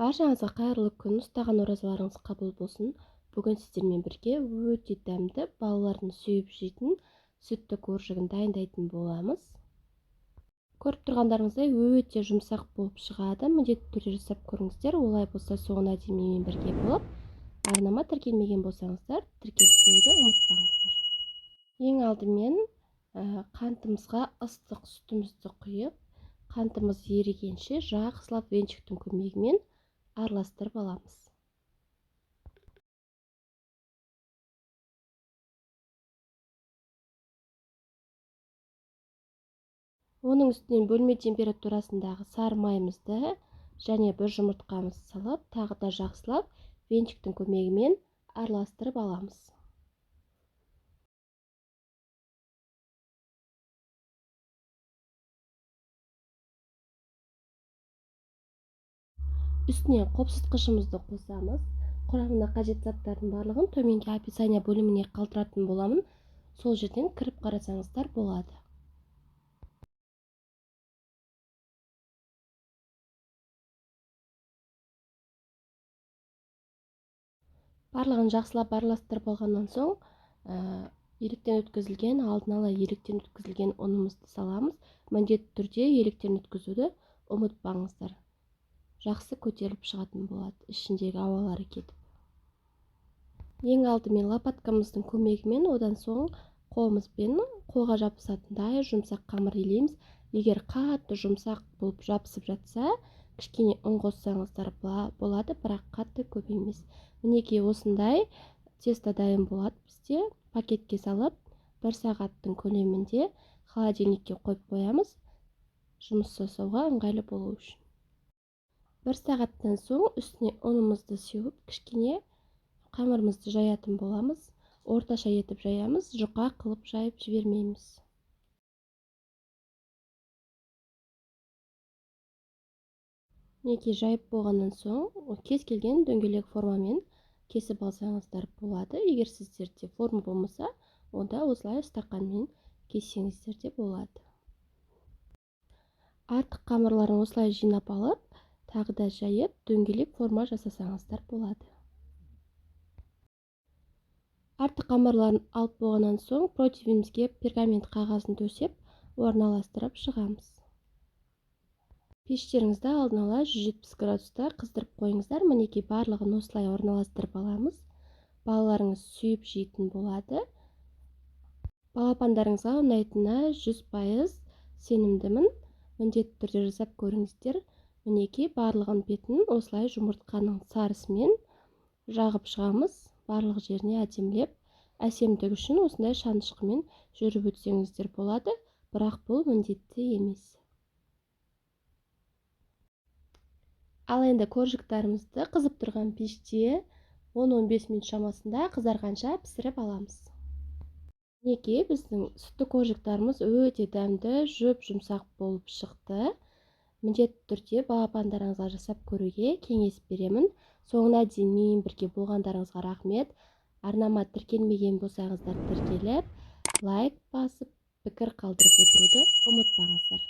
Баршаңызға қайырлы күн, ұстаған оразаларыңыз қабыл болсын. Бүгін сіздермен бірге өте дәмді, балалардың сүйіп жейтін сүтті коржығын дайындайтын боламыз. Көріп тұрғандарыңыздай өте жұмсақ болып шығады. Міндетті түрде жасап көріңіздер. Олай болса соңына дейін менімен бірге болып, арнама тіркелмеген болсаңыздар, тіркеліп қоюды ұмытпаңыздар. Ең алдымен қантымызға ыстық сүтімізді құйып, қантымыз ерігенше жақсылап венчиктің көмегімен араластырып аламыз. Оның үстінен бөлме температурасындағы сары майымызды және бір жұмыртқамызды салып, тағы да жақсылап венчиктің көмегімен араластырып аламыз. Үстіне қопсытқышымызды қосамыз. Құрамына қажет заттардың барлығын төменгі описание бөліміне қалдыратын боламын. Сол жерден кіріп қарасаңыздар болады. Барлығын жақсылап араластырып алғаннан соң, електен өткізілген, алдын ала електен өткізілген ұнымызды саламыз. Міндетті түрде електен өткізуді ұмытпаңыздар. Жақсы көтеріліп шығатын болады, ішіндегі ауалары кетіп. Ең алдымен лопаткамыздың көмегімен, одан соң қолымызбен қолға жабысатындай жұмсақ қамыр илейміз. Егер қатты жұмсақ болып жабысып жатса, кішкене ұн қоссаңыздар болады, бірақ қатты көп емес. Мінекей осындай тесто дайын болады бізде. Пакетке салып, 1 сағаттың көлемінде холодильникке қойып қоямыз, жұмыс жасауға ыңғайлы болу үшін. 1 сағаттан соң үстіне ұнымызды сеуіп, кішкене қамырымызды жаятын боламыз. Орташа етіп жаямыз, жұқа қылып жайып жібермейміз. Неге жайып болғаннан соң, кез келген дөңгелек формамен кесіп алсаңыздар болады. Егер сіздерде форма болмаса, онда осылай стақанмен кессеңіздер де болады. Артық қамырларын осылай жинап алып, тағы да жайып, дөңгелек форма жасасаңыздар болады. Артық қамырларын алып болғаннан соң, противенімізге пергамент қағазын төсеп, орналастырып шығамыз. Пештеріңізді алдын ала 170 градуста қыздырып қойыңыздар. Мінекей барлығын осылай орналастырып аламыз. Балаларыңыз сүйіп жейтін болады. Балапандарыңызға ұнайтынына 100% сенімдімін. Міндетті түрде жасап көріңіздер. Мінекей барлығын бетін осылай жұмыртқаның сарысымен жағып шығамыз. Барлық жеріне әдемілеп, әсемдік үшін осындай шанышқымен жүріп өтсеңіздер болады, бірақ бұл міндетті емес. Ал енді коржықтарымызды қызып тұрған пеште 10-15 минут шамасында қызарғанша пісіріп аламыз. Мінекей біздің сүтті коржықтарымыз өте дәмді, жүп-жұмсақ болып шықты. Міндетті түрде балапандарыңызға жасап көруге кеңес беремін. Соңына дейін менімен бірге болғандарыңызға рахмет. Арнама тіркелмеген болсаңыздар тіркеліп, лайк басып, пікір қалдырып отыруды ұмытпаңыздар.